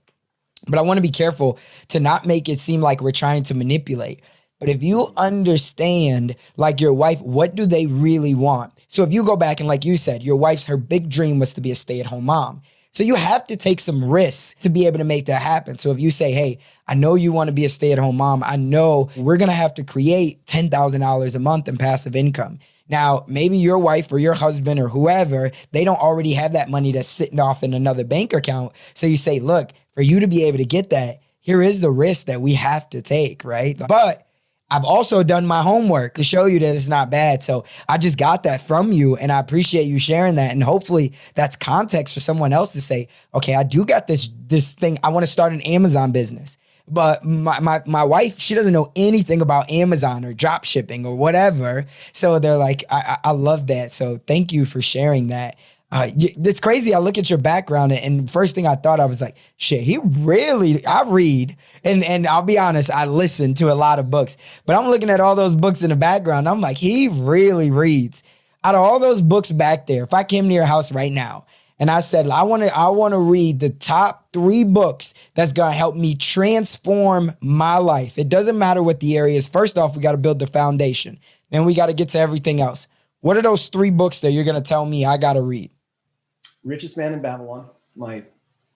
but I want to be careful to not make it seem like we're trying to manipulate. But if you understand, like your wife, what do they really want? So if you go back and like you said, your wife's, her big dream was to be a stay-at-home mom. So you have to take some risks to be able to make that happen. So if you say, hey, I know you want to be a stay-at-home mom. I know we're going to have to create $10,000 a month in passive income. Now, maybe your wife or your husband or whoever, they don't already have that money that's sitting off in another bank account. So you say, look, for you to be able to get that, here is the risk that we have to take, right? But I've also done my homework to show you that it's not bad. So I just got that from you, and I appreciate you sharing that. And hopefully that's context for someone else to say, okay, I do got this thing. I want to start an Amazon business. But my wife, she doesn't know anything about Amazon or drop shipping or whatever. So they're like, I love that. So thank you for sharing that. It's crazy. I look at your background, and first thing I thought, I was like, shit, I read, and I'll be honest, I listen to a lot of books, but I'm looking at all those books in the background. I'm like, he really reads. Out of all those books back there, if I came to your house right now and I said, I want to read the top 3 books that's going to help me transform my life. It doesn't matter what the area is. First off, we got to build the foundation. Then we got to get to everything else. What are those 3 books that you're going to tell me I got to read? Richest Man in Babylon,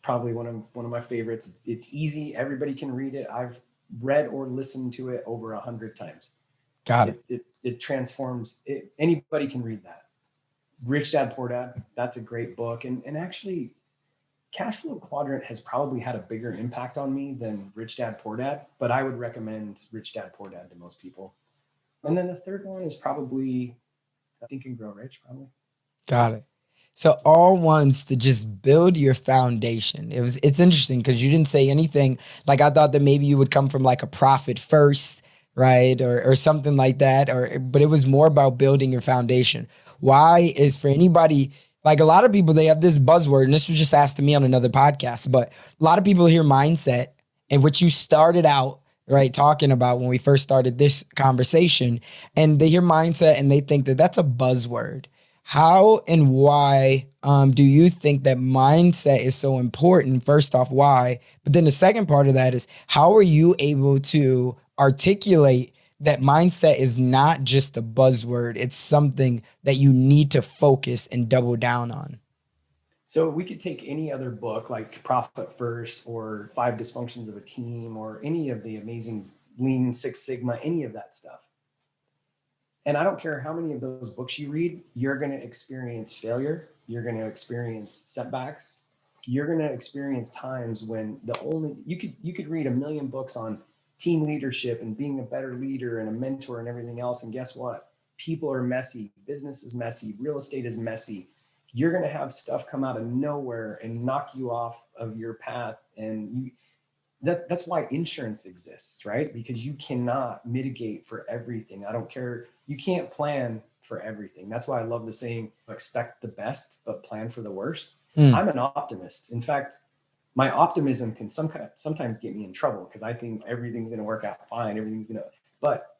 probably one of my favorites. It's easy. Everybody can read it. I've read or listened to it over 100 times. Got it. It transforms it. Anybody can read that. Rich Dad, Poor Dad. That's a great book. And actually, Cash Flow Quadrant has probably had a bigger impact on me than Rich Dad, Poor Dad, but I would recommend Rich Dad, Poor Dad to most people. And then the third one is probably Think and Grow Rich, probably. Got it. So all ones to just build your foundation. It's interesting because you didn't say anything. Like I thought that maybe you would come from like a profit first, right? Or something like that. But it was more about building your foundation. Why is for anybody, like a lot of people, they have this buzzword, and this was just asked to me on another podcast, but a lot of people hear mindset, and which you started out, right, talking about when we first started this conversation, and they hear mindset and they think that that's a buzzword. How and why do you think that mindset is so important? First off, why? But then the second part of that is, how are you able to articulate that mindset is not just a buzzword? It's something that you need to focus and double down on. So we could take any other book like Profit First or Five Dysfunctions of a Team or any of the amazing Lean Six Sigma, any of that stuff. And I don't care how many of those books you read, you're going to experience failure. You're going to experience setbacks. You're going to experience times when you could read a million books on team leadership and being a better leader and a mentor and everything else. And guess what? People are messy. Business is messy. Real estate is messy. You're going to have stuff come out of nowhere and knock you off of your path. And that's why insurance exists, right? Because you cannot mitigate for everything. I don't care. You can't plan for everything. That's why I love the saying, expect the best, but plan for the worst. I'm an optimist. In fact, my optimism can sometimes get me in trouble because I think everything's going to work out fine. But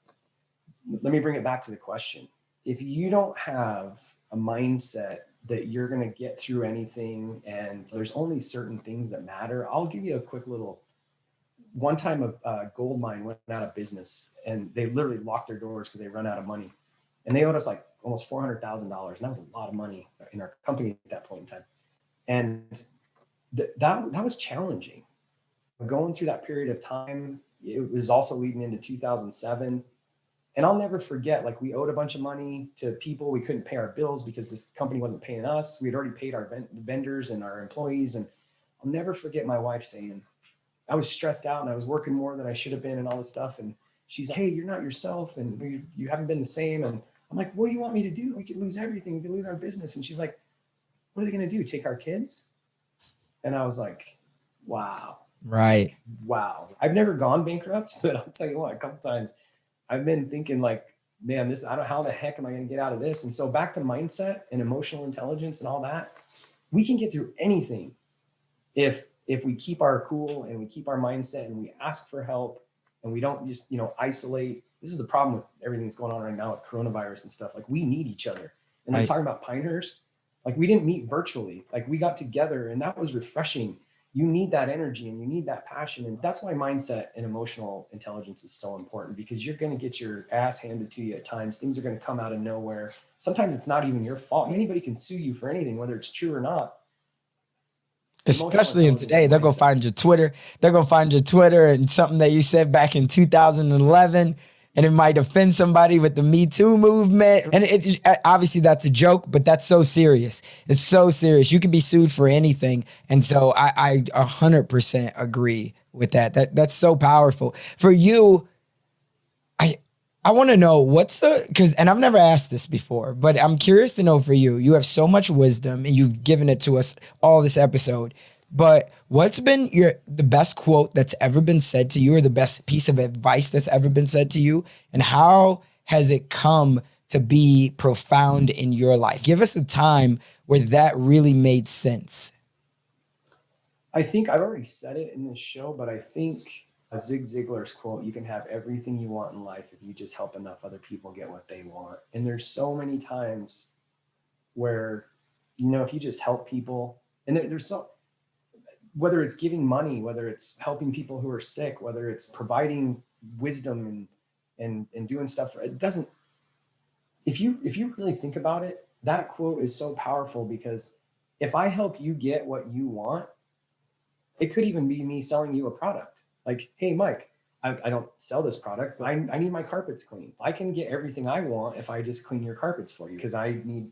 let me bring it back to the question. If you don't have a mindset that you're going to get through anything and there's only certain things that matter, I'll give you a quick little. One time a gold mine went out of business and they literally locked their doors because they run out of money. And they owed us like almost $400,000. And that was a lot of money in our company at that point in time. And that was challenging. Going through that period of time, it was also leading into 2007. And I'll never forget, like we owed a bunch of money to people. We couldn't pay our bills because this company wasn't paying us. We had already paid our vendors and our employees. And I'll never forget my wife saying, I was stressed out and I was working more than I should have been and all this stuff. And she's like, hey, you're not yourself and you haven't been the same. And I'm like, what do you want me to do? We could lose everything. We could lose our business. And she's like, what are they going to do? Take our kids? And I was like, wow. Right. Wow. I've never gone bankrupt, but I'll tell you what, a couple times I've been thinking like, man, I don't know how the heck am I going to get out of this? And so back to mindset and emotional intelligence and all that, we can get through anything if we keep our cool and we keep our mindset and we ask for help and we don't just, isolate. This is the problem with everything that's going on right now with coronavirus and stuff. Like we need each other. And I'm talking about Pinehurst. Like we didn't meet virtually. Like we got together and that was refreshing. You need that energy and you need that passion. And that's why mindset and emotional intelligence is so important, because you're going to get your ass handed to you at times. Things are going to come out of nowhere. Sometimes it's not even your fault. Anybody can sue you for anything, whether it's true or not. Especially in today, they'll go find your Twitter. They're going to find your Twitter and something that you said back in 2011, and it might offend somebody with the Me Too movement. And it obviously that's a joke, but that's so serious. It's so serious. You can be sued for anything. And so I 100% agree with that. That's so powerful. For you, I want to know and I've never asked this before, but I'm curious to know for you. You have so much wisdom and you've given it to us all this episode. But what's been the best quote that's ever been said to you, or the best piece of advice that's ever been said to you? And how has it come to be profound in your life? Give us a time where that really made sense. I think I've already said it in this show, but I think Zig Ziglar's quote, you can have everything you want in life if you just help enough other people get what they want. And there's so many times where, if you just help people, and whether it's giving money, whether it's helping people who are sick, whether it's providing wisdom and doing stuff, if you really think about it, that quote is so powerful, because if I help you get what you want, it could even be me selling you a product. Like, hey, Mike, I don't sell this product, but I need my carpets cleaned. I can get everything I want if I just clean your carpets for you, because I need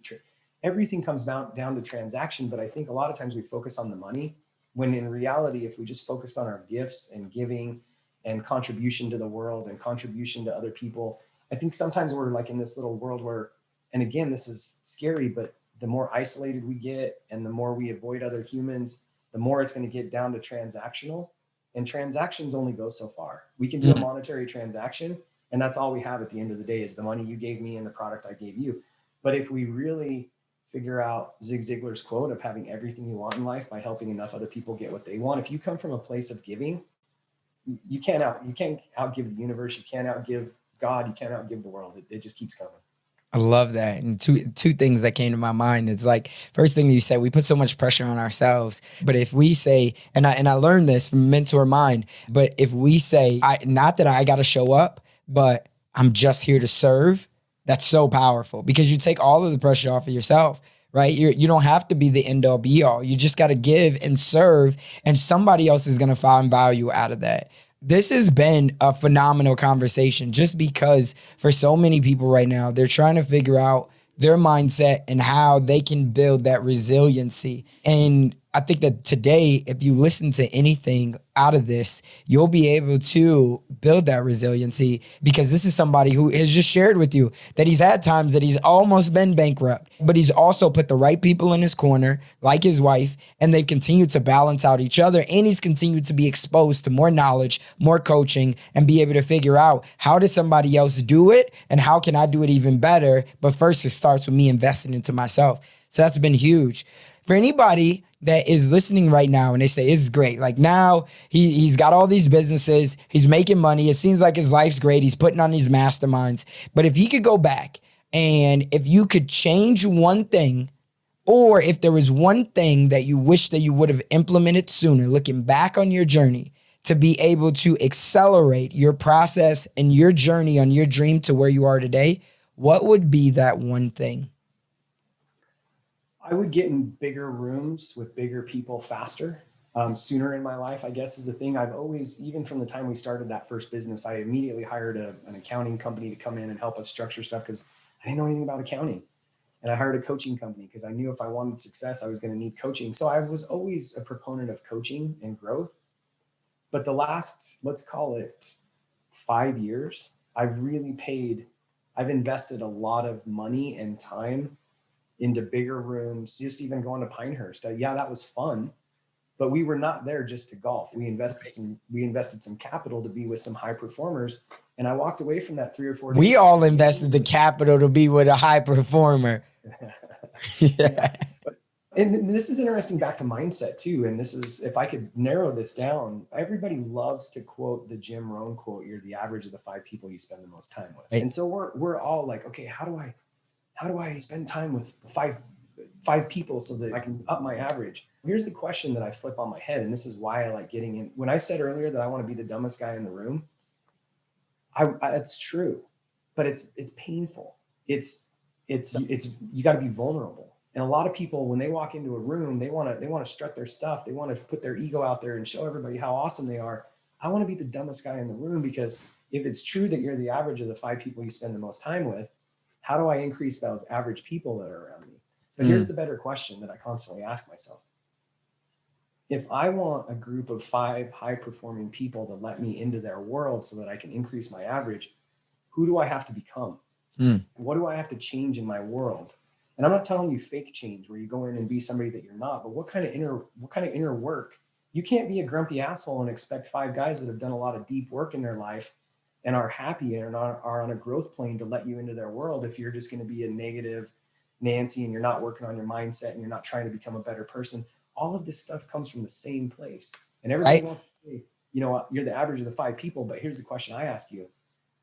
everything comes down to transaction. But I think a lot of times we focus on the money, when in reality, if we just focused on our gifts and giving and contribution to the world and contribution to other people, I think sometimes we're like in this little world where, and again, this is scary, but the more isolated we get and the more we avoid other humans, the more it's going to get down to transactional. And transactions only go so far. We can do a monetary transaction, and that's all we have at the end of the day is the money you gave me and the product I gave you. But if we really figure out Zig Ziglar's quote of having everything you want in life by helping enough other people get what they want, if you come from a place of giving, you can't outgive the universe. You can't outgive God. You can't outgive the world. It just keeps coming. I love that. And two things that came to my mind. It's like, first thing that you said, we put so much pressure on ourselves. But if we say, and I learned this from Mentor Mind, but if we say, not that I got to show up, but I'm just here to serve, that's so powerful because you take all of the pressure off of yourself. Right? You don't have to be the end all be all. You just got to give and serve, and somebody else is going to find value out of that. This has been a phenomenal conversation just because for so many people right now, they're trying to figure out their mindset and how they can build that resiliency. And I think that today, if you listen to anything out of this, you'll be able to build that resiliency because this is somebody who has just shared with you that he's had times that he's almost been bankrupt, but he's also put the right people in his corner, like his wife, and they've continued to balance out each other. And he's continued to be exposed to more knowledge, more coaching, and be able to figure out how does somebody else do it and how can I do it even better? But first, it starts with me investing into myself. So that's been huge. For anybody that is listening right now and they say, it's great. Like now he's got all these businesses, he's making money. It seems like his life's great. He's putting on these masterminds. But if he could go back and if you could change one thing, or if there was one thing that you wish that you would have implemented sooner, looking back on your journey to be able to accelerate your process and your journey on your dream to where you are today, what would be that one thing? I would get in bigger rooms with bigger people faster, sooner in my life, I guess is the thing. I've always, even from the time we started that first business, I immediately hired an accounting company to come in and help us structure stuff because I didn't know anything about accounting. And I hired a coaching company because I knew if I wanted success, I was going to need coaching. So I was always a proponent of coaching and growth. But the last, let's call it 5 years, I've invested a lot of money and time into bigger rooms, just even going to Pinehurst. Yeah, that was fun, but we were not there just to golf. We invested some capital to be with some high performers. And I walked away from that 3 or 4 days. We all invested the capital to be with a high performer. Yeah. And this is interesting back to mindset too. And this is, if I could narrow this down, everybody loves to quote the Jim Rohn quote, you're the average of the 5 people you spend the most time with. Right. And so we're all like, okay, how do I spend time with five people so that I can up my average? Here's the question that I flip on my head. And this is why I like getting in. When I said earlier that I want to be the dumbest guy in the room, that's true, but it's painful. It's you got to be vulnerable. And a lot of people, when they walk into a room, they want to strut their stuff. They want to put their ego out there and show everybody how awesome they are. I want to be the dumbest guy in the room because if it's true that you're the average of the 5 people you spend the most time with, how do I increase those average people that are around me? But here's the better question that I constantly ask myself. If I want a group of 5 high-performing people to let me into their world so that I can increase my average, who do I have to become? What do I have to change in my world? And I'm not telling you fake change where you go in and be somebody that you're not, but what kind of inner work? You can't be a grumpy asshole and expect 5 guys that have done a lot of deep work in their life and are happy and are on a growth plane to let you into their world if you're just going to be a negative Nancy and you're not working on your mindset and you're not trying to become a better person. All of this stuff comes from the same place. And everybody wants to say, you know what, you're the average of the 5 people, but here's the question I ask you.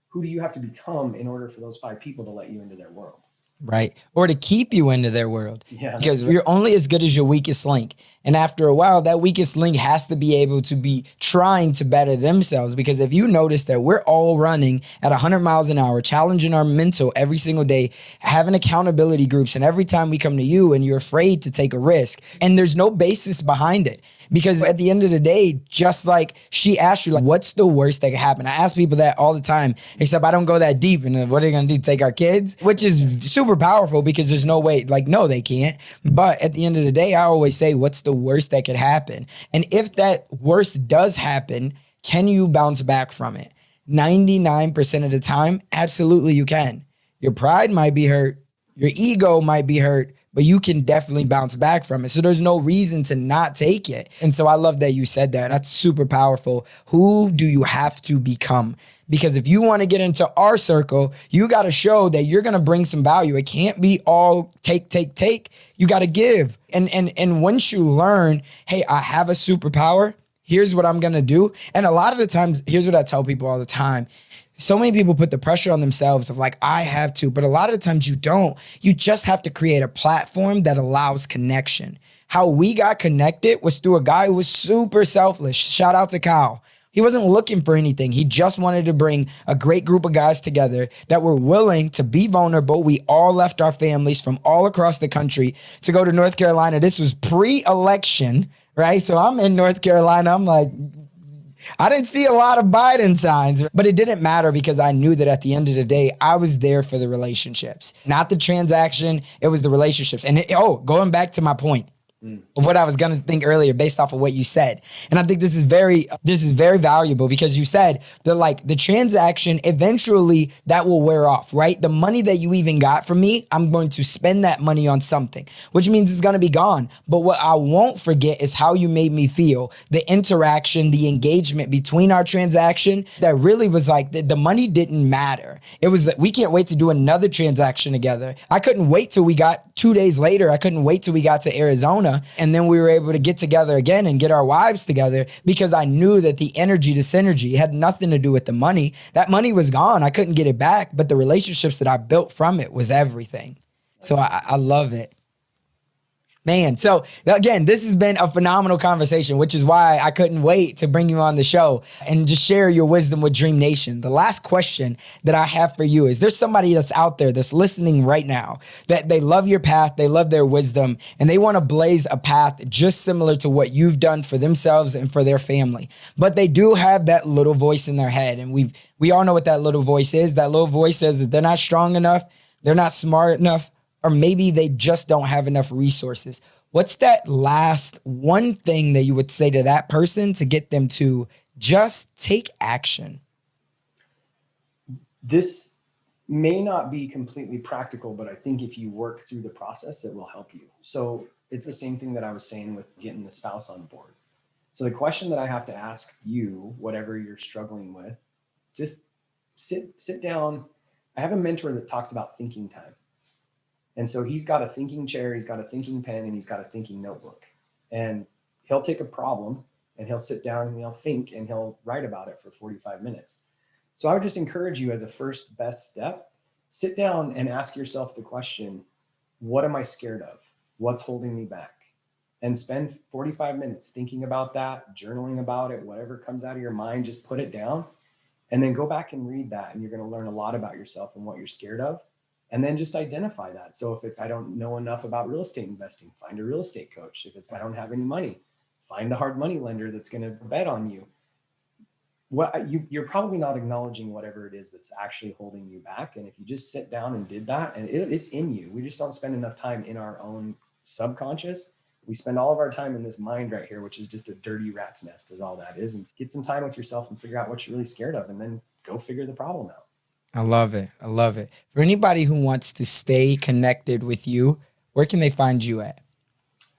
Who do you have to become in order for those 5 people to let you into their world? Right. Or to keep you into their world. Yeah, because you're only as good as your weakest link. And after a while, that weakest link has to be able to be trying to better themselves. Because if you notice that we're all running at 100 miles an hour, challenging our mental every single day, having accountability groups, and every time we come to you and you're afraid to take a risk and there's no basis behind it. Because at the end of the day, just like she asked you, like, what's the worst that could happen? I ask people that all the time, except I don't go that deep. And what are they going to do? Take our kids? Which is super powerful because there's no way, like, no, they can't. But at the end of the day, I always say, what's the worst that could happen? And if that worst does happen, can you bounce back from it? 99% of the time, absolutely you can. Your pride might be hurt. Your ego might be hurt, but you can definitely bounce back from it. So there's no reason to not take it. And so I love that you said that. That's super powerful. Who do you have to become? Because if you want to get into our circle, you got to show that you're going to bring some value. It can't be all take. You got to give. And once you learn, hey, I have a superpower, here's what I'm going to do. And a lot of the times, here's what I tell people all the time. So many people put the pressure on themselves of like, I have to, but a lot of the times you don't. You just have to create a platform that allows connection. How we got connected was through a guy who was super selfless. Shout out to Kyle. He wasn't looking for anything. He just wanted to bring a great group of guys together that were willing to be vulnerable. We all left our families from all across the country to go to North Carolina. This was pre-election, right? So I'm in North Carolina. I'm like, I didn't see a lot of Biden signs, but it didn't matter because I knew that at the end of the day, I was there for the relationships, not the transaction. It was the relationships. And going back to my point, what I was going to think earlier based off of what you said. And I think this is very valuable because you said that like the transaction, eventually that will wear off, right? The money that you even got from me, I'm going to spend that money on something, which means it's going to be gone. But what I won't forget is how you made me feel, the interaction, the engagement between our transaction that really was like the money didn't matter. It was that we can't wait to do another transaction together. I couldn't wait till we got 2 days later. I couldn't wait till we got to Arizona. And then we were able to get together again and get our wives together because I knew that the energy, the synergy had nothing to do with the money. That money was gone. I couldn't get it back, but the relationships that I built from it was everything. So I love it. Man, so again, this has been a phenomenal conversation, which is why I couldn't wait to bring you on the show and just share your wisdom with DreamNation. The last question that I have for you is there's somebody that's out there that's listening right now that they love your path, they love their wisdom, and they want to blaze a path just similar to what you've done for themselves and for their family. But they do have that little voice in their head, and we all know what that little voice is. That little voice says that they're not strong enough, they're not smart enough, or maybe they just don't have enough resources. What's that last one thing that you would say to that person to get them to just take action? This may not be completely practical, but I think if you work through the process, it will help you. So it's the same thing that I was saying with getting the spouse on board. So the question that I have to ask you, whatever you're struggling with, just sit down. I have a mentor that talks about thinking time. And so he's got a thinking chair, he's got a thinking pen, and he's got a thinking notebook. And he'll take a problem and he'll sit down and he'll think and he'll write about it for 45 minutes. So I would just encourage you as a first best step, sit down and ask yourself the question, what am I scared of? What's holding me back? And spend 45 minutes thinking about that, journaling about it, whatever comes out of your mind, just put it down and then go back and read that. And you're going to learn a lot about yourself and what you're scared of. And then just identify that. So if it's, I don't know enough about real estate investing, find a real estate coach. If it's, I don't have any money, find a hard money lender that's going to bet on you. You're probably not acknowledging whatever it is that's actually holding you back. And if you just sit down and did that, and it's in you, we just don't spend enough time in our own subconscious. We spend all of our time in this mind right here, which is just a dirty rat's nest is all that is. And get some time with yourself and figure out what you're really scared of, and then go figure the problem out. I love it. I love it. For anybody who wants to stay connected with you, where can they find you at?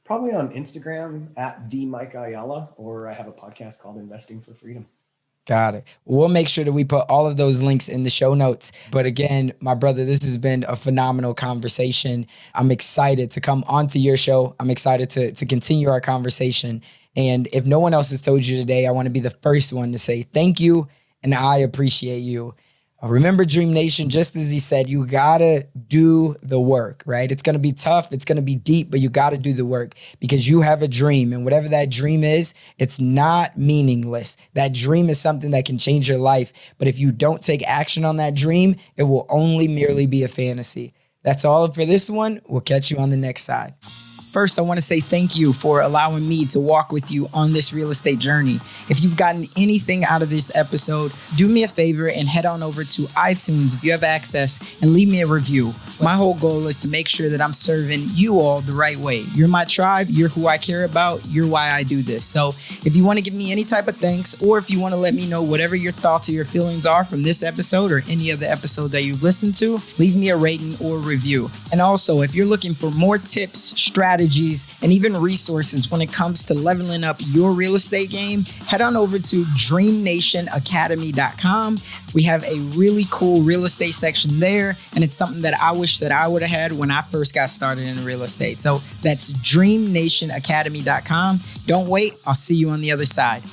Probably on Instagram at @Ayala, or I have a podcast called Investing for Freedom. Got it. We'll make sure that we put all of those links in the show notes. But again, my brother, this has been a phenomenal conversation. I'm excited to come onto your show. I'm excited to continue our conversation. And if no one else has told you today, I want to be the first one to say thank you and I appreciate you. Remember, DreamNation, just as he said, you gotta do the work, right? It's gonna be tough, it's gonna be deep, but you gotta do the work because you have a dream, and whatever that dream is, it's not meaningless. That dream is something that can change your life, but if you don't take action on that dream, it will only merely be a fantasy. That's all for this one. We'll catch you on the next side. First, I want to say thank you for allowing me to walk with you on this real estate journey. If you've gotten anything out of this episode, do me a favor and head on over to iTunes if you have access and leave me a review. My whole goal is to make sure that I'm serving you all the right way. You're my tribe. You're who I care about. You're why I do this. So if you want to give me any type of thanks, or if you want to let me know whatever your thoughts or your feelings are from this episode or any other episode that you've listened to, leave me a rating or review. And also, if you're looking for more tips, strategies, strategies, and even resources when it comes to leveling up your real estate game, head on over to DreamNationAcademy.com. We have a really cool real estate section there, and it's something that I wish that I would have had when I first got started in real estate. So that's DreamNationAcademy.com. Don't wait. I'll see you on the other side.